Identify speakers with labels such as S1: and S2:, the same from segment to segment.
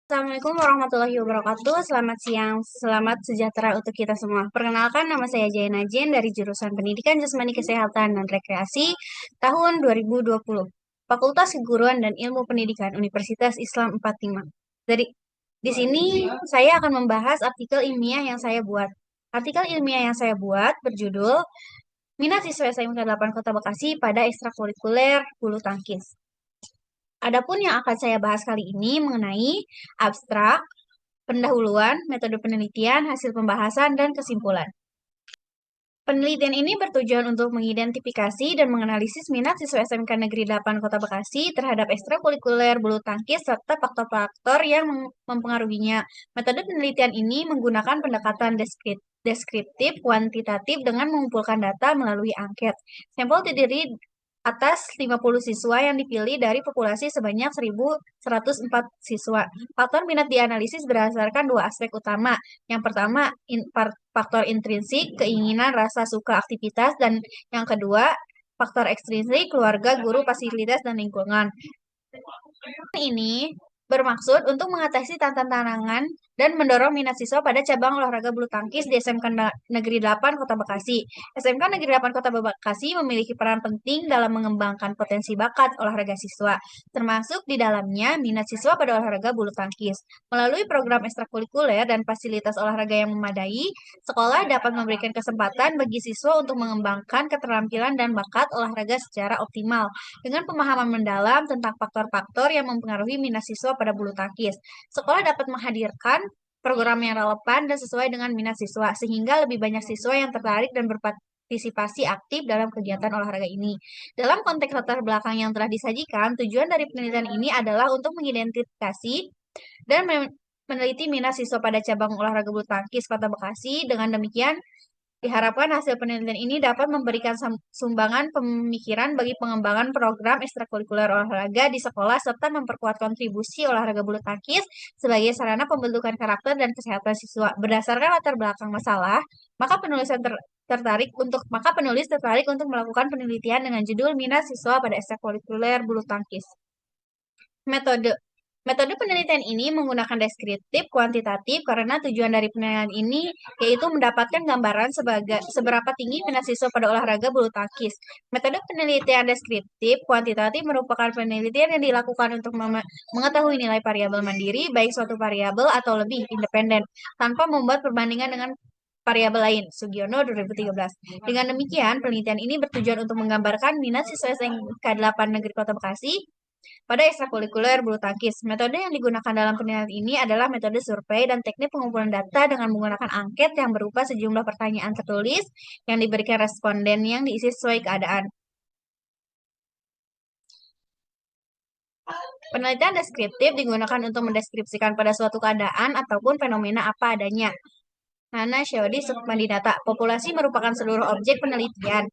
S1: Assalamualaikum warahmatullahi wabarakatuh. Selamat siang, selamat sejahtera untuk kita semua. Perkenalkan, nama saya Jaya Najin dari jurusan Pendidikan Jasmani Kesehatan dan Rekreasi tahun 2020. Fakultas Keguruan dan Ilmu Pendidikan Universitas Islam 45. Di sini saya akan membahas artikel ilmiah yang saya buat. Artikel ilmiah yang saya buat berjudul Minat Siswa SMK 8 Kota Bekasi pada Ekstrakurikuler Bulu Tangkis. Adapun yang akan saya bahas kali ini mengenai abstrak, pendahuluan, metode penelitian, hasil pembahasan, dan kesimpulan. Penelitian ini bertujuan untuk mengidentifikasi dan menganalisis minat siswa SMK Negeri 8 Kota Bekasi terhadap ekstrakurikuler bulu tangkis serta faktor-faktor yang mempengaruhinya. Metode penelitian ini menggunakan pendekatan deskriptif kuantitatif dengan mengumpulkan data melalui angket. Sampel terdiri atas 50 siswa yang dipilih dari populasi sebanyak 1.104 siswa. Faktor minat dianalisis berdasarkan dua aspek utama. Yang pertama, faktor intrinsik, keinginan, rasa, suka, aktivitas, dan yang kedua, faktor ekstrinsik, keluarga, guru, fasilitas, dan lingkungan. Ini bermaksud untuk mengatasi tantangan dan mendorong minat siswa pada cabang olahraga bulu tangkis di SMK Negeri 8 Kota Bekasi. SMK Negeri 8 Kota Bekasi memiliki peran penting dalam mengembangkan potensi bakat olahraga siswa, termasuk di dalamnya minat siswa pada olahraga bulu tangkis. Melalui program ekstrakurikuler dan fasilitas olahraga yang memadai, sekolah dapat memberikan kesempatan bagi siswa untuk mengembangkan keterampilan dan bakat olahraga secara optimal dengan pemahaman mendalam tentang faktor-faktor yang mempengaruhi minat siswa pada bulu tangkis. Sekolah dapat menghadirkan program yang relevan dan sesuai dengan minat siswa, sehingga lebih banyak siswa yang tertarik dan berpartisipasi aktif dalam kegiatan olahraga ini. Dalam konteks latar belakang yang telah disajikan, tujuan dari penelitian ini adalah untuk mengidentifikasi dan meneliti minat siswa pada cabang olahraga bulu tangkis Kota Bekasi. Dengan demikian, diharapkan hasil penelitian ini dapat memberikan sumbangan pemikiran bagi pengembangan program ekstrakurikuler olahraga di sekolah serta memperkuat kontribusi olahraga bulu tangkis sebagai sarana pembentukan karakter dan kesehatan siswa. Berdasarkan latar belakang masalah, maka penulis tertarik untuk melakukan penelitian dengan judul Minat Siswa pada Ekstrakurikuler Bulu Tangkis. Metode penelitian ini menggunakan deskriptif kuantitatif karena tujuan dari penelitian ini yaitu mendapatkan gambaran seberapa tinggi minat siswa pada olahraga bulu tangkis. Metode penelitian deskriptif kuantitatif merupakan penelitian yang dilakukan untuk mengetahui nilai variabel mandiri, baik suatu variabel atau lebih independen, tanpa membuat perbandingan dengan variabel lain. Sugiono 2013. Dengan demikian, penelitian ini bertujuan untuk menggambarkan minat siswa SMK 8 Negeri Kota Bekasi pada ekstrakurikuler bulu tangkis. Metode yang digunakan dalam penelitian ini adalah metode survei dan teknik pengumpulan data dengan menggunakan angket yang berupa sejumlah pertanyaan tertulis yang diberikan responden yang diisi sesuai keadaan. Penelitian deskriptif digunakan untuk mendeskripsikan pada suatu keadaan ataupun fenomena apa adanya. Nana Syodi Sukmandinata. Populasi merupakan seluruh objek penelitian.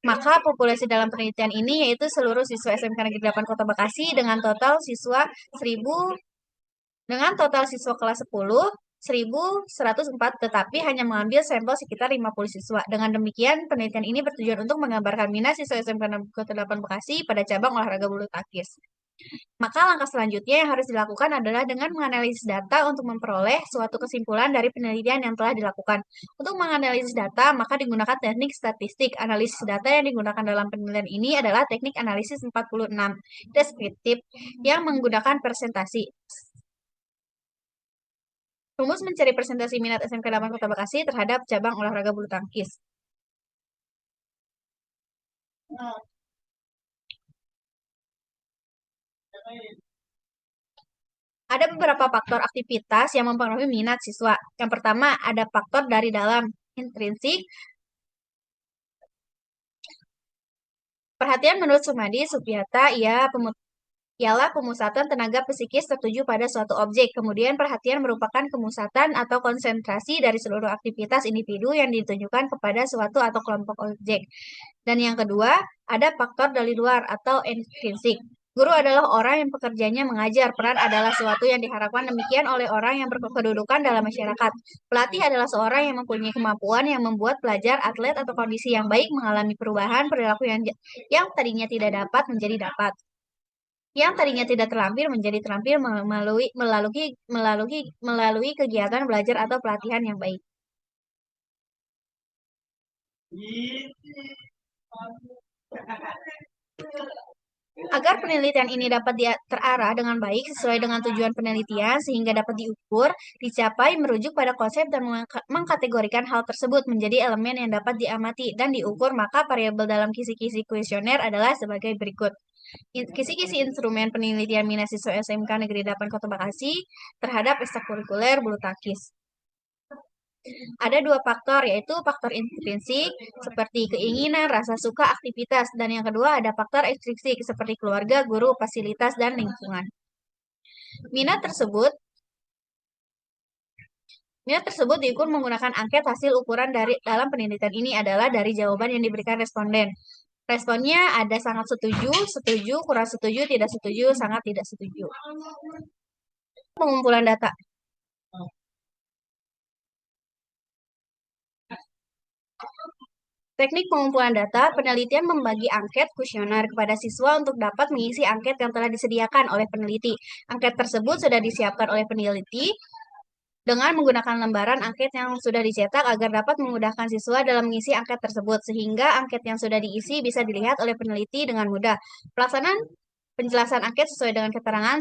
S1: Maka populasi dalam penelitian ini yaitu seluruh siswa SMK Negeri 8 Kota Bekasi dengan total siswa 1000 dengan total siswa kelas 10 1.104, tetapi hanya mengambil sampel sekitar 50 siswa. Dengan demikian, penelitian ini bertujuan untuk menggambarkan minat siswa SMK Negeri Kota 8 Bekasi pada cabang olahraga bulu tangkis. Maka langkah selanjutnya yang harus dilakukan adalah dengan menganalisis data untuk memperoleh suatu kesimpulan dari penelitian yang telah dilakukan. Untuk menganalisis data, maka digunakan teknik statistik. Analisis data yang digunakan dalam penelitian ini adalah teknik analisis 46 deskriptif yang menggunakan presentasi. Rumus mencari presentasi minat SMK 8 Kota Bekasi terhadap cabang olahraga bulu tangkis. Ada beberapa faktor aktivitas yang mempengaruhi minat siswa. Yang pertama, ada faktor dari dalam, intrinsik. Perhatian menurut Sumadi Supriyata ialah pemusatan tenaga psikis tertuju pada suatu objek. Kemudian perhatian merupakan pemusatan atau konsentrasi dari seluruh aktivitas individu yang ditunjukkan kepada suatu atau kelompok objek. Dan yang kedua, ada faktor dari luar atau intrinsik. Guru adalah orang yang pekerjaannya mengajar. Peran adalah sesuatu yang diharapkan demikian oleh orang yang berkedudukan dalam masyarakat. Pelatih adalah seorang yang mempunyai kemampuan yang membuat pelajar, atlet, atau kondisi yang baik mengalami perubahan perilaku yang tadinya tidak dapat menjadi dapat. yang tadinya tidak terlampir menjadi terampil melalui kegiatan belajar atau pelatihan yang baik. Agar penelitian ini dapat terarah dengan baik sesuai dengan tujuan penelitian sehingga dapat diukur, dicapai merujuk pada konsep dan mengkategorikan hal tersebut menjadi elemen yang dapat diamati dan diukur, maka variabel dalam kisi-kisi kuesioner adalah sebagai berikut. Kisi-kisi instrumen penelitian minat siswa SMK Negeri 8 Kota Bekasi terhadap ekstrakurikuler bulu tangkis. Ada dua faktor, yaitu faktor intrinsik seperti keinginan, rasa suka, aktivitas, dan yang kedua ada faktor ekstrinsik seperti keluarga, guru, fasilitas, dan lingkungan. Minat tersebut Minat tersebut diukur menggunakan angket. Hasil ukuran dari dalam penelitian ini adalah dari jawaban yang diberikan responden. Responnya ada sangat setuju, setuju, kurang setuju, tidak setuju, sangat tidak setuju. Pengumpulan data. Teknik pengumpulan data, penelitian membagi angket kuesioner kepada siswa untuk dapat mengisi angket yang telah disediakan oleh peneliti. Angket tersebut sudah disiapkan oleh peneliti dengan menggunakan lembaran angket yang sudah dicetak agar dapat memudahkan siswa dalam mengisi angket tersebut, sehingga angket yang sudah diisi bisa dilihat oleh peneliti dengan mudah. Pelaksanaan penjelasan angket sesuai dengan keterangan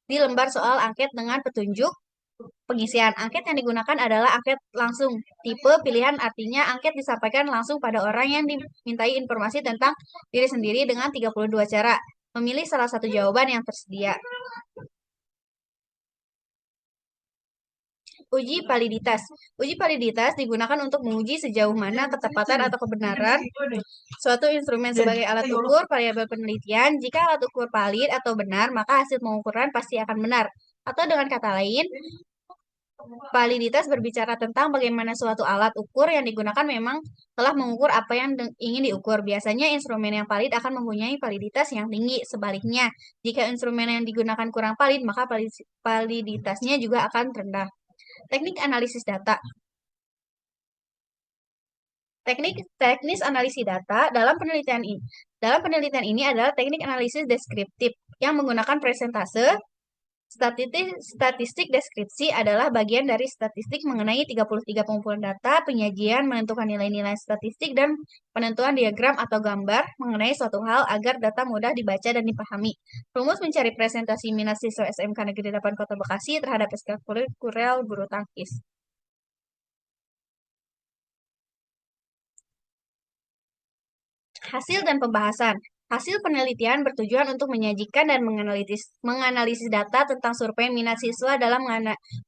S1: di lembar soal angket dengan petunjuk pengisian. Angket yang digunakan adalah angket langsung. Tipe pilihan artinya angket disampaikan langsung pada orang yang dimintai informasi tentang diri sendiri dengan 32 cara. Memilih salah satu jawaban yang tersedia. Uji validitas. Uji validitas digunakan untuk menguji sejauh mana ketepatan atau kebenaran suatu instrumen sebagai alat ukur variabel penelitian. Jika alat ukur valid atau benar, maka hasil pengukuran pasti akan benar. Atau dengan kata lain, validitas berbicara tentang bagaimana suatu alat ukur yang digunakan memang telah mengukur apa yang ingin diukur. Biasanya instrumen yang valid akan mempunyai validitas yang tinggi. Sebaliknya, jika instrumen yang digunakan kurang valid, maka validitasnya juga akan rendah. Teknik analisis data. Teknis analisis data dalam penelitian ini adalah teknik analisis deskriptif yang menggunakan presentase. Statistik deskripsi adalah bagian dari statistik mengenai 33 pengumpulan data, penyajian, menentukan nilai-nilai statistik, dan penentuan diagram atau gambar mengenai suatu hal agar data mudah dibaca dan dipahami. Rumus mencari presentasi minat siswa SMK Negeri 8 Kota Bekasi terhadap ekstrakurikuler bulu tangkis. Hasil dan pembahasan. Hasil penelitian bertujuan untuk menyajikan dan menganalisis data tentang survei minat siswa dalam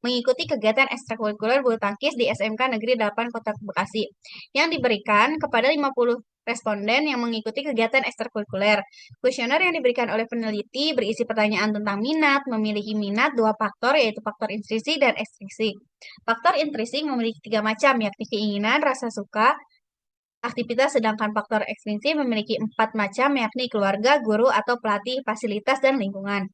S1: mengikuti kegiatan ekstrakurikuler bulu tangkis di SMK Negeri 8 Kota Bekasi yang diberikan kepada 50 responden yang mengikuti kegiatan ekstrakurikuler. Kuesioner yang diberikan oleh peneliti berisi pertanyaan tentang minat, memiliki minat dua faktor, yaitu faktor intrinsik dan ekstrinsik. Faktor intrinsik memiliki 3 macam, yakni keinginan, rasa suka, aktivitas, sedangkan faktor ekstrinsik memiliki 4 macam, yakni keluarga, guru atau pelatih, fasilitas, dan lingkungan.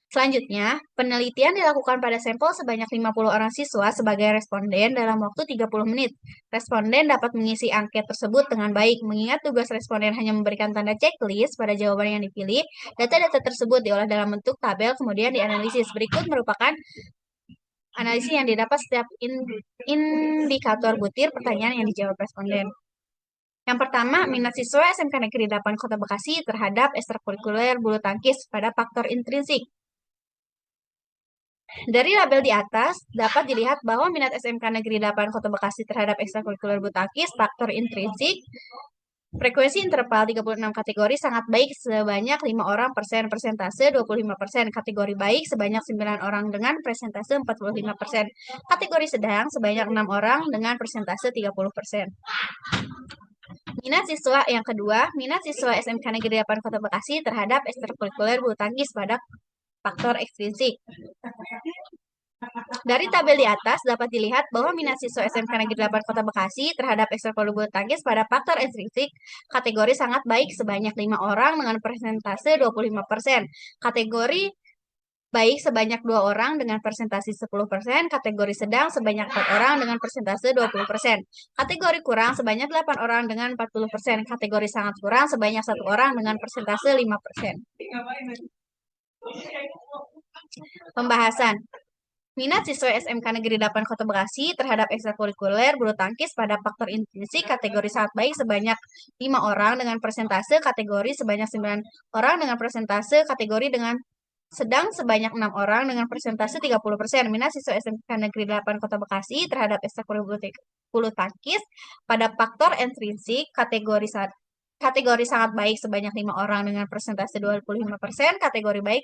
S1: Selanjutnya, penelitian dilakukan pada sampel sebanyak 50 orang siswa sebagai responden dalam waktu 30 menit. Responden dapat mengisi angket tersebut dengan baik. Mengingat tugas responden hanya memberikan tanda checklist pada jawaban yang dipilih, data-data tersebut diolah dalam bentuk tabel kemudian dianalisis. Berikut merupakan analisis yang didapat setiap indikator butir pertanyaan yang dijawab responden. Yang pertama, minat siswa SMK Negeri 8 Kota Bekasi terhadap ekstrakurikuler bulu tangkis pada faktor intrinsik. Dari label di atas, dapat dilihat bahwa minat SMK Negeri 8 Kota Bekasi terhadap ekstrakurikuler bulu tangkis faktor intrinsik, frekuensi interval 36 kategori sangat baik sebanyak 5 orang persentase 25%, kategori baik sebanyak 9 orang dengan persentase 45%, kategori sedang sebanyak 6 orang dengan persentase 30%. Minat siswa yang kedua, minat siswa SMK Negeri 8 Kota Bekasi terhadap ekstrakurikuler bulu tangkis pada faktor ekstrinsik. Dari tabel di atas dapat dilihat bahwa minat siswa SMK Negeri 8 Kota Bekasi terhadap ekstrakurikuler bulu tangkis pada faktor ekstrinsik kategori sangat baik sebanyak 5 orang dengan persentase 25%. Kategori baik sebanyak 2 orang dengan persentase 10%, kategori sedang sebanyak 4 orang dengan persentase 20%, kategori kurang sebanyak 8 orang dengan 40%, kategori sangat kurang sebanyak 1 orang dengan persentase 5%. Pembahasan. Minat siswa SMK Negeri 8 Kota Bekasi terhadap ekstrakurikuler bulu tangkis pada faktor intrinsik kategori sangat baik sebanyak 5 orang dengan persentase kategori sebanyak 9 orang dengan persentase kategori dengan sedang sebanyak 6 orang dengan persentase 30%. Minat siswa SMK Negeri 8 Kota Bekasi terhadap ekstrakurikuler bulu tangkis pada faktor intrinsik kategori sangat baik sebanyak 5 orang dengan persentase 25%, kategori baik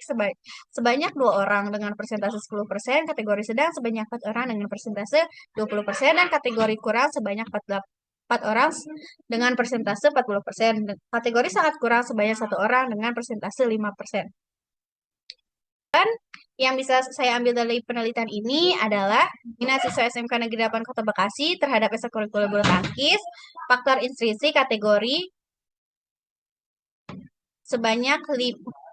S1: sebanyak 2 orang dengan persentase 10%, kategori sedang sebanyak 4 orang dengan persentase 20%, dan kategori kurang sebanyak 4 orang dengan persentase 40%. Kategori sangat kurang sebanyak 1 orang dengan persentase 5%. Dan yang bisa saya ambil dari penelitian ini adalah minat siswa SMK Negeri 8 Kota Bekasi terhadap ekstrakurikuler bulu tangkis, faktor intrinsik kategori sebanyak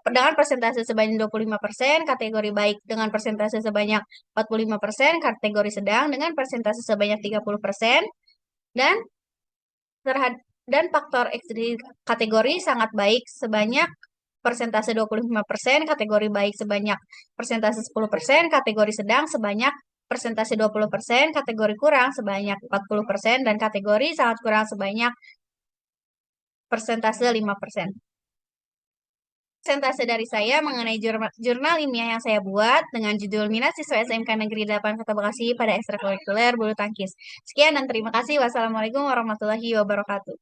S1: dengan persentase sebanyak 25%, kategori baik dengan persentase sebanyak 45%, kategori sedang dengan persentase sebanyak 30%, dan dan faktor ekstri kategori sangat baik sebanyak persentase 25%, kategori baik sebanyak persentase 10%, kategori sedang sebanyak persentase 20%, kategori kurang sebanyak 40%, dan kategori sangat kurang sebanyak persentase 5%. Presentase dari saya mengenai jurnal ilmiah yang saya buat dengan judul Minat Siswa SMK Negeri 8 Kota Bekasi pada ekstrakurikuler bulu tangkis. Sekian dan terima kasih. Wassalamualaikum warahmatullahi wabarakatuh.